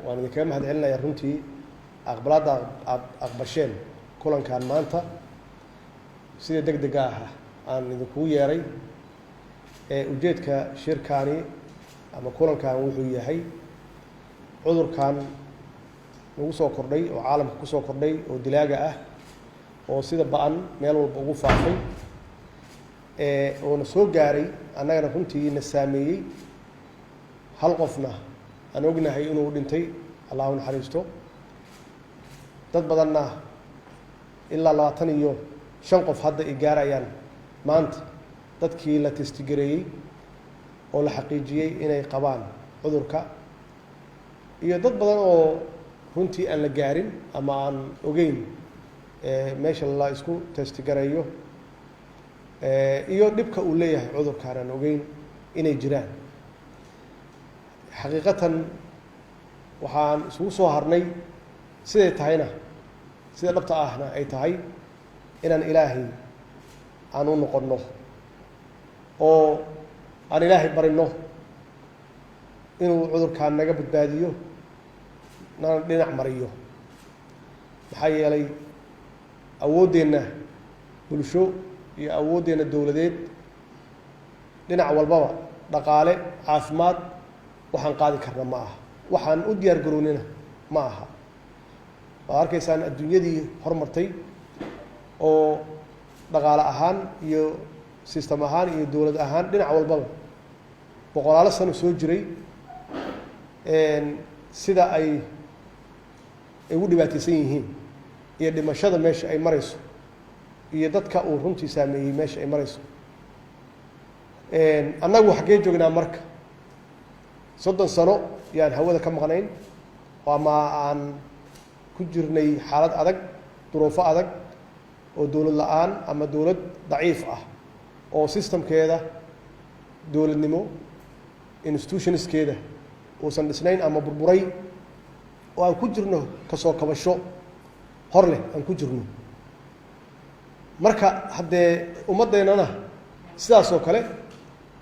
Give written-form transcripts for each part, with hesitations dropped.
waan idinkaga mahadcelinayaa runtii aqbalaadda aad aqbasheen kulankan maanta sida degdega ah aan idinkugu yeeray ujeedka shirkaani ama kulankan wuxuu yahay cudurkan nagu soo kordhay oo caalamka ku soo kordhay oo dilaaga ah oo sida ba'an meel walba ugu faafay oo na soo gaaray annagana runtii na saameeyey hal qofna aan ognahay inuu dhintay allah u naxariisto dad badanna ilaa 25 qof hadda ay gaarayaan maanta dadkii la testigareeyey oo la xaqiijiyey inay qabaan cudurka iyo dad badan oo runtii aan la gaarin ama aan ogeyn meesha la isku testigareeyo iyo dhibka uu leeyahay cudurkaan aan ogeyn inay jiraan xaqiiqatan waxaan isugu soo harnay siday tahayna sida dhabta ahna ay tahay inaan ilaahay aan u noqonno oo aan ilaahay barino inuu cudurkaan naga badbaadiyo nana dhinac mariyo maxaa yeelay awooddeenna bulsho iyo awooddeenna dowladeed dhinac walbaba dhaqaale caafimaad waxaan qaadi karna ma aha waxaan u diyaar garoonina ma aha waa arkaysaan adduunyadii hormartay oo dhaqaale ahaan iyo system ahaan iyo dowlad ahaan dhinac walbaba boqolaalo sano soo jiray sida ay ugu dhibaataysan yihiin iyo dhimashada meesha ay marayso iyo dadka uu runtii saameeyey meesha ay marayso annagu xaggee joognaa marka 30 sano yaan hawada ka maqnayn ama aan ku jirnay xaalad adag duruufo adag oo dowlad la'aan ama dowlad daciif ah oo systemkeeda dowladnimo institutionskeeda uusan dhisnayn ama burburay oo aan ku jirno kasoo kabasho hor leh aan ku jirno marka haddee ummaddeennana sidaas oo kale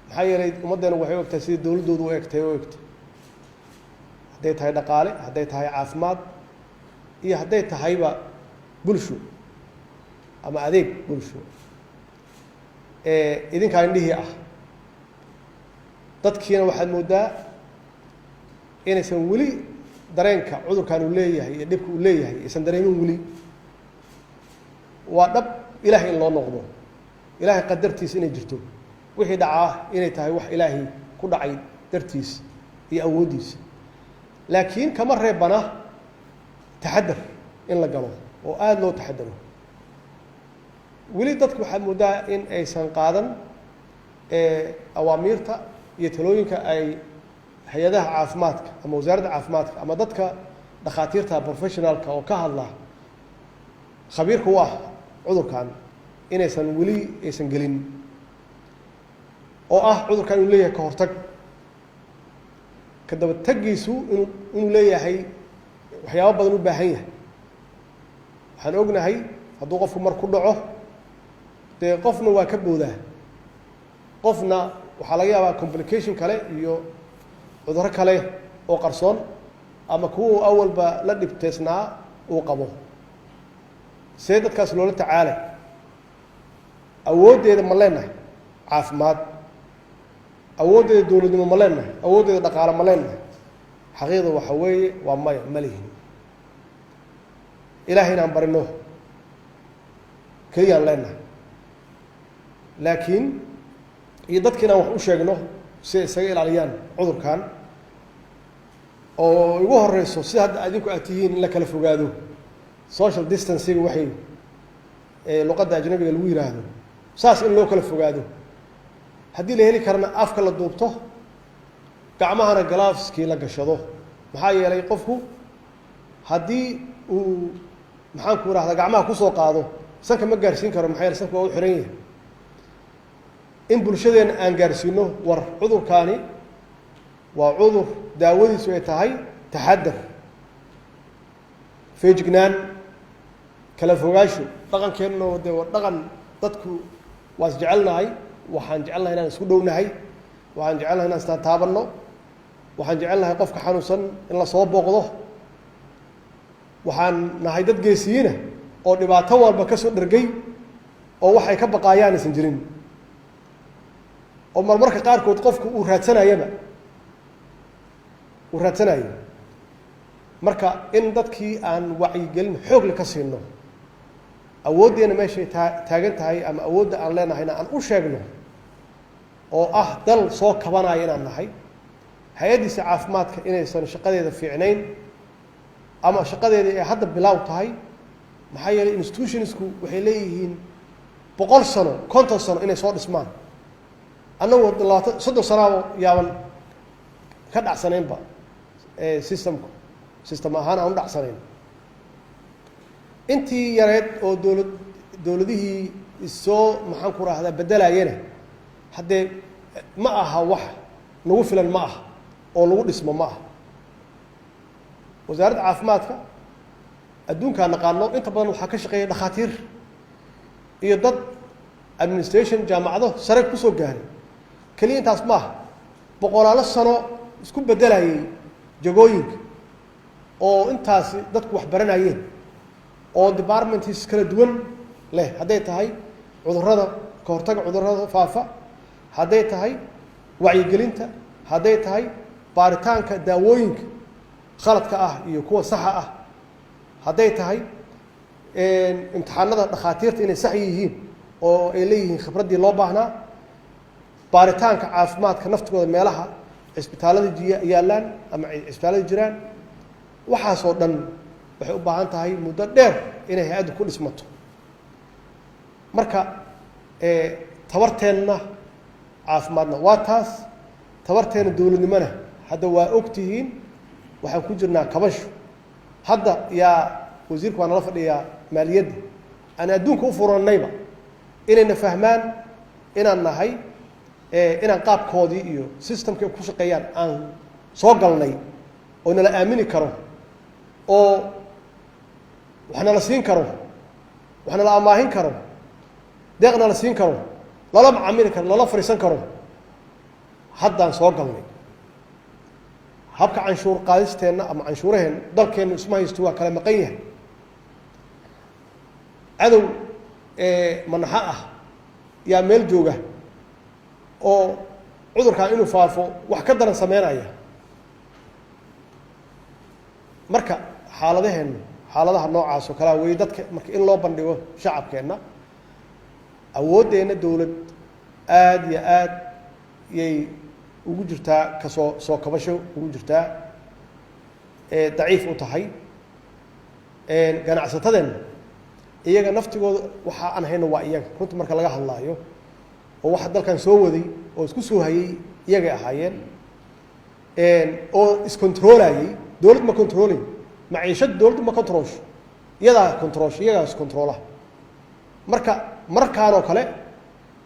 maxaa yeelay ummaddeena waxay u egtahay sidii dowladdoodu u egtay oo egtay hadday tahay dhaqaale hadday tahay caafimaad iyo hadday tahayba bulsho ama adeeg bulsho idinkaa indhihii ah dadkiina waxaad mooddaa inaysan weli dareenka cudurkan uu leeyahay iyo dhibka uu leeyahay aysan dareemin weli waa dhab ilaahay in loo noqdo ilaahay qadartiisa inay jirto wixii dhacaa inay tahay wax ilaahay ku dhacay dartiis iyo awooddiisa laakiin kama reebana taxadar in la galo oo aada loo taxadaro weli dadku waxaad mooddaa in aysan qaadan awaamiirta iyo talooyinka ay hay-adaha caafimaadka ama wasaaradda caafimaadka ama dadka dhakhaatiirta professionalka oo ka hadla khabiirka u ah cudurkan inaysan weli aysan gelin oo ah cudurkan inuu leeyahay ka hortag ka daba taggiisu inuu leeyahay waxyaabo badan u baahan yahay waxaan ognahay hadduu qofku mar ku dhaco dee qofna waa ka boodaa qofna waxaa laga yaabaa complication kale iyo cudurro kale oo qarsoon ama kuwa awalba la dhibteysnaa uu qabo see dadkaas loola tacaalay awooddeeda ma leenahay caafimaad awooddeeda dowladnimo ma leenahay awooddeeda dhaqaale ma leenahay xaqiiqda waxa weeye waa maya ma lihin ilaahay inaan barino keliyaan leenahay laakiin iyo dadka inaan wax u sheegno si ay isaga ilaaliyaan cudurkan oo ugu horeyso sida hadda adinku aad tihiin in la kala fogaado social distancing waxay luqadda ajnabiga lagu yiraahdo saas in loo kala fogaado haddii la heli karana afka la duubto gacmahana gloveski la gashado maxaa yeelay qofku haddii uu maxaan ku rahdaa gacmaha kusoo qaado sanka ma gaarsiin karo maxaa yeelay sanka waa u xiran yahay in bulshadeena aan gaarsiino war cudurkaani waa cudur daawadiisu ay tahay taxadar feejignaan kala fogaasho dhaqankeenna oo dee waa dhaqan dadku waa is jecelnahay waxaan jecelnahay inaan isku dhownahay waxaan jecelnahay inaan istaan taabanno waxaan jecelnahay qofka xanuunsan in la soo booqdo waxaan nahay dad geesiyiina oo dhibaato walba ka soo dhargay oo waxay ka baqaayaan aysan jirin oo marmarka qaarkood qofku uu raadsanayaba marka in dadkii aan wacyigelin xoog leh ka siino awooddeena meeshay taagan tahay ama awoodda aan leenahayna aan u sheegno oo ah dal soo kabanaya inaan nahay hay-addiisa caafimaadka inaysan shaqadeeda fiicnayn ama shaqadeeda ay hadda bilaaw tahay maxaa yeelay institutionsku waxay leeyihiin 100 sano 50 sano inay soo dhismaan annagu 30 sano yaaban ka dhacsanaynba system ahaan aan u dhacsanayn intii yareed oo dowladihii isoo maxaan ku raahdaa bedelayana haddee ma aha wax nagu filan ma aha oo lagu dhismo ma aha wasaaradda caafimaadka adduunkaan naqaano inta badan waxaa ka shaqeeya dhakhaatiir iyo dad administration jaamacado sare ku soo gaaray keliya intaas ma aha boqolaalo sano isku bedelayay jagooyinka oo intaasi dadku wax baranayeen oo departments kala duwan leh hadday tahay cudurrada ka hortagga cudurrada faafa hadday tahay wacyigelinta hadday tahay baaritaanka daawooyinka khaladka ah iyo kuwa saxa ah hadday tahay imtixaanada dhakhaatiirta inay sax yihiin oo ay leeyihiin khibraddii loo baahnaa baaritaanka caafimaadka naftigooda meelaha cisbitaalada yaallaan ama cisbitaalada jiraan waxaasoo dhan waxay u baahan tahay muddo dheer inay hay-addu ku dhismato marka tabarteenna caafimaadna waa taas tabarteenna dowladnimona hadda waa og tihiin waxaan ku jirnaa kabasho hadda yaa wasiirku waa nala fadhiyaa maaliyadda aan adduunka u furannayba inayna fahmaan inaan nahay inaan qaabkoodii iyo systemkii ku shaqeeyaan aan soo galnay oo nala aamini karo oo wax nala siin karo wax nala amaahin karo deeq nala siin karo lala macaamili karo lala fariisan karo haddaan soo galnay habka canshuur qaadisteenna ama canshuuraheenna dalkeennu isma haysto waa kala maqan yahay cadow manaxo ah yaa meel jooga oo cudurkan inuu faafo wax ka daran sameynaya marka xaaladaha noocaas oo kalea wey dadka marka in loo bandhigo shacabkeenna awooddeenna dowlad aada iyo aad yay ugu jirtaa soo kabasho ugu jirtaa daciif u tahay ganacsatadeenna iyaga naftigooda waxa aan hayno waa iyaga runta marka laga hadlaayo oo waxa dalkan soo waday oo isku soo hayay iyagay ahaayeen oo iscontroolayay dowlad ma controlin maciishada dowladdu ma controlsho iyadaa controlsho iyagaas controla marka markaan oo kale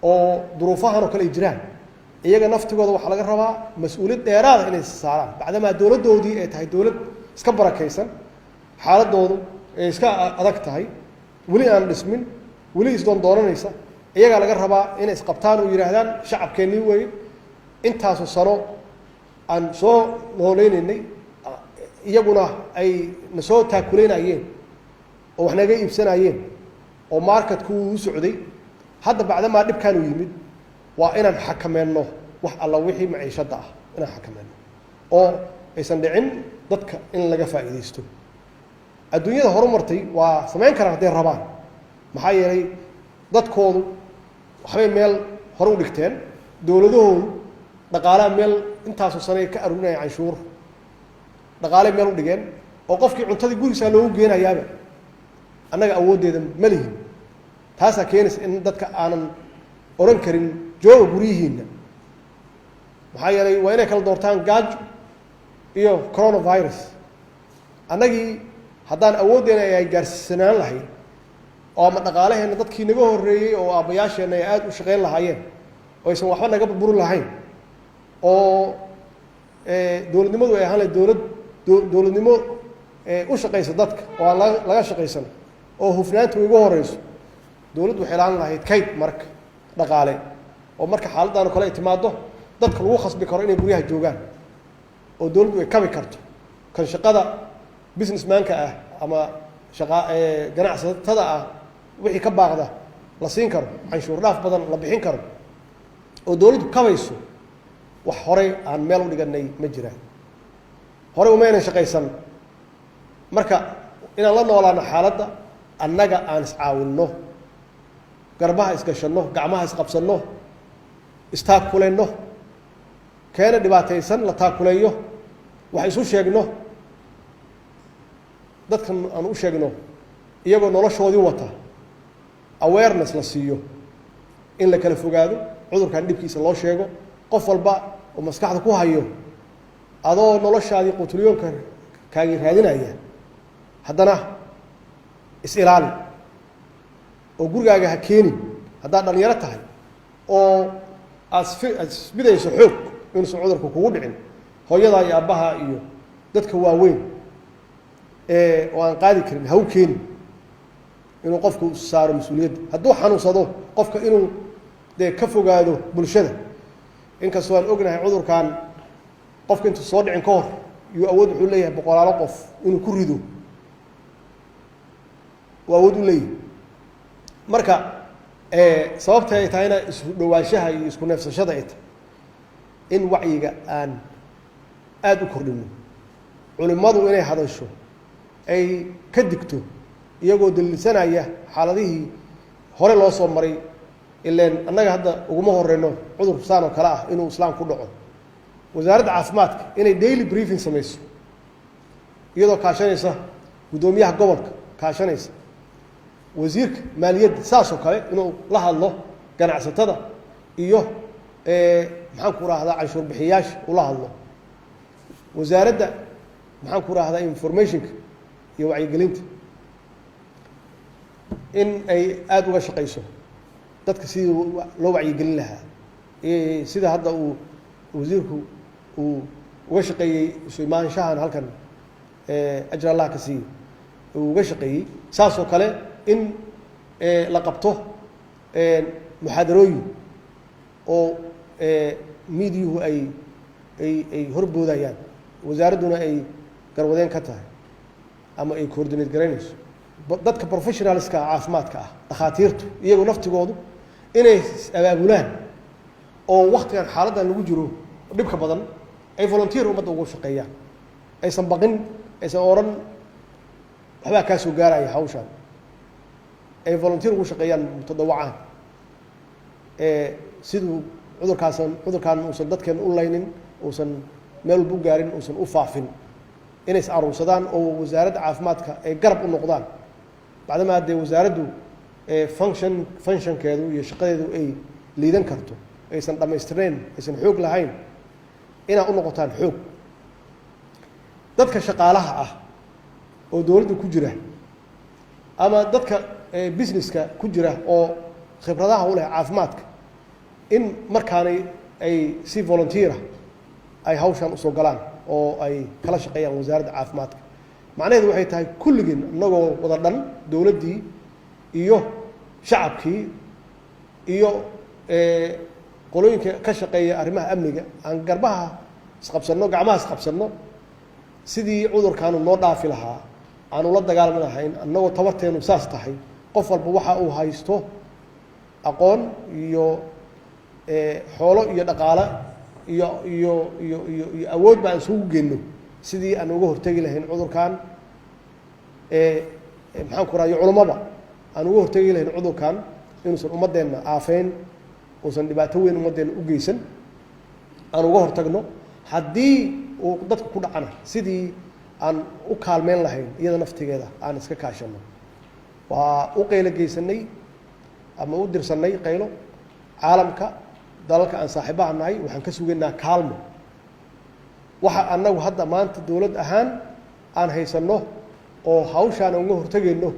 oo duruufahan oo kale ay jiraan iyaga naftigooda waxaa laga rabaa mas-uuliyad dheeraada inay saaraan bacdamaa dowladdoodii ay tahay dowlad iska barakaysan xaaladoodu ay iska adag tahay weli aan dhismin weli isdoon doonanaysa iyagaa laga rabaa inay isqabtaan oo yidhaahdaan shacabkeennii weeye intaasoo sano aan soo nooleynaynay iyaguna ay na soo taakuleynayeen oo wax naga iibsanayeen oo marketku u socday hadda bacdamaa dhibkaan u yimid waa inaan xakameenno wax alla wixii maciishadda ah inaan xakameenno oo aysan dhicin dadka in laga faa'iidaysto adduunyada horumartay waa samayn karaan hadday rabaan maxaa yeelay dadkoodu waxbay meel hore u dhigteen dowladahoodu dhaqaalaha meel intaasoo sane ka arurinaya canshuur dhaqaalay meel u dhigeen oo qofkii cuntadii gurigiisaa loogu geenayaaba annaga awooddeeda ma lihin taasaa keenaysa in dadka aanan odhan karin jooga guryihiinna maxaa yeelay waa inay kala doortaan gaajo iyo coronavirus annagii haddaan awooddeena ay gaarsiisanaan lahayd oo ama dhaqaalaheenna dadkii naga horreeyey oo aabbayaasheenna ay aada u shaqayn lahaayeen oo aysan waxba naga burburin lahayn oo dowladnimadu ay ahaan lahayd dowladnimo u shaqaysa dadka oo aan laga shaqaysan oo hufnaanta ugu horeyso dowladdu waxay lahaan lahayd kayd marka dhaqaale oo marka xaaladdan oo kale ay timaado dadka lagu khasbi karo inay guryaha joogaan oo dawladdu ay kabi karto kan shaqada businessmanka ah ama ganacsatada ah wixii ka baaqda la siin karo canshuur dhaaf badan la bixin karo oo dawladdu kabayso wax horey aan meel u dhiganay ma jiraan horey umaynan shaqaysan marka inaan la noolaano xaaladda annaga aan iscaawinno garbaha isgashanno gacmaha isqabsanno istaakulayno keena dhibaataysan la taakuleeyo wax isu sheegno dadkan aan u sheegno iyagoo noloshoodii wata awareness la siiyo in la kala fogaado cudurkan dhibkiisa loo sheego qof walba oo maskaxda ku hayo adoo noloshaadii qutuliyoonka kaagi raadinaya haddana is-ilaali oo gurigaaga ha keenin haddaad dhalinyaro tahay oo aad isbidayso xoog inuusan cudurka kugu dhicin hooyadaa iyo aabbaha iyo dadka waaweyn oo aan qaadi karin ha u keenin inuu qofku saaro mas-uuliyadda hadduu xanuunsado qofka inuu dee ka fogaado bulshada inkastoo aan ognahay cudurkan qofka intuu soo dhicin ka hor yuu awood wuxuu leeyahay boqolaalo qof inuu ku rido uu awood u leeyahay marka sababta ay tahayna isku dhawaanshaha iyo isku neefsashada ay tahay in wacyiga aan aada u kordhino culimmadu inay hadasho ay ka digto iyagoo daliilsanaya xaaladihii hore loo soo maray ileen annaga hadda uguma horeyno cudur saan oo kale ah inuu islaam ku dhaco wasaaradda caafimaadka inay daily briefing samayso iyadoo kaashanaysa guddoomiyaha gobolka kaashanaysa wasiirka maaliyadda saas oo kale inuu la hadlo ganacsatada iyo maxaan ku rahdaa canshuur bixiyaasha ula hadlo wasaaradda maxaan ku rahdaa informationka iyo wacyigelinta in ay aada uga shaqayso dadka sidii loo wacyigelin lahaa sida hadda uu wasiirku uu uga shaqeeyey isu imaanshahan halkan ajr allah ka siiyo uu uga shaqeeyey saas oo kale in la qabto muxaadarooyin oo miidiyuhu ay horboodayaan wasaaradduna ay garwadeen ka tahay ama ay coordinate garaynayso dadka professionalska caafimaadka ah dhakhaatiirtu iyagu naftigoodu inay abaabulaan oo waktigan xaaladdan lagu jiro dhibka badan ay volunteer ummadda ugu shaqeeyaan aysan baqin aysan odhan waxbaa kaa soo gaaraya hawshaan ay volunteer ugu shaqeeyaan mutadawacaan siduu cudurkaan uusan dadkeena u laynin uusan meel walba u gaarin uusan u faafin inay is aruursadaan oo wasaaradda caafimaadka ay garab u noqdaan bacdamaa dee wasaaraddu functionkeedu iyo shaqadeedu ay liidan karto aysan dhammaystirnayn aysan xoog lahayn inaad u noqotaan xoog dadka shaqaalaha ah oo dowladda ku jira ama dadka businesska ku jira oo khibradaha u leh caafimaadka in markaanay ay si volunteera ay hawshaan usoo galaan oo ay kala shaqeeyaan wasaaradda caafimaadka macnaheedu waxay tahay kulligeen inagoo wada dhan dowladdii iyo shacabkii iyo qolooyinka ka shaqeeya arrimaha amniga aan garbaha isqabsanno gacmaha isqabsanno sidii cudurkaanu noo dhaafi lahaa aanu la dagaalami lahayn annagoo tabarteenu saas tahay qof walba waxa uu haysto aqoon iyo xoolo iyo dhaqaale iyo awood ba aan isugu geyno sidii aan uga hortegi lahayn cudurkan maxaan ku rahay culummada aan uga hortegi lahayn cudurkan inuusan ummaddeenna aafeyn uusan dhibaato weyn ummaddeenna u geysan aan uga hortagno haddii uu dadka ku dhacana sidii aan u kaalmeyn lahayn iyada naftigeeda aan iska kaashano waa u qaylo geysanay ama u dirsanay qaylo caalamka dalalka aan saaxiibaha nahay waxaan ka sugaynaa kaalmo waxa annagu hadda maanta dowlad ahaan aan haysanno oo hawshaan uga hortagayno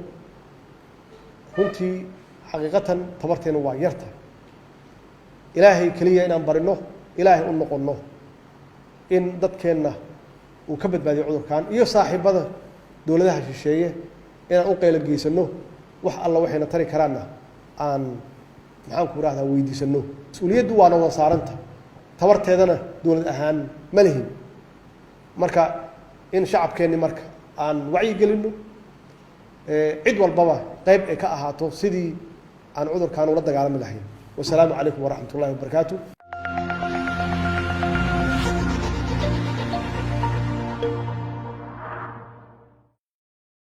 runtii xaqiiqatan tabarteena waa yarta ilaahay keliya inaan barino ilaahay u noqonno in dadkeenna uu ka badbaadiyo cudurkan iyo saaxiibada dowladaha shisheeye inaan u qaylo geysano wax alla waxayna tari karaanna aan maxaan ku rahdaa weydiisano mas-uuliyaddu waana wada saaranta tabarteedana dowlad ahaan ma lihin marka in shacabkeenni marka aan wacyi gelino cid walbaba qayb ay ka ahaato sidii aan cudurkan ula dagaalami lahayn. Wassalaamu calaykum waraxmatullaahi wabarakaatuh.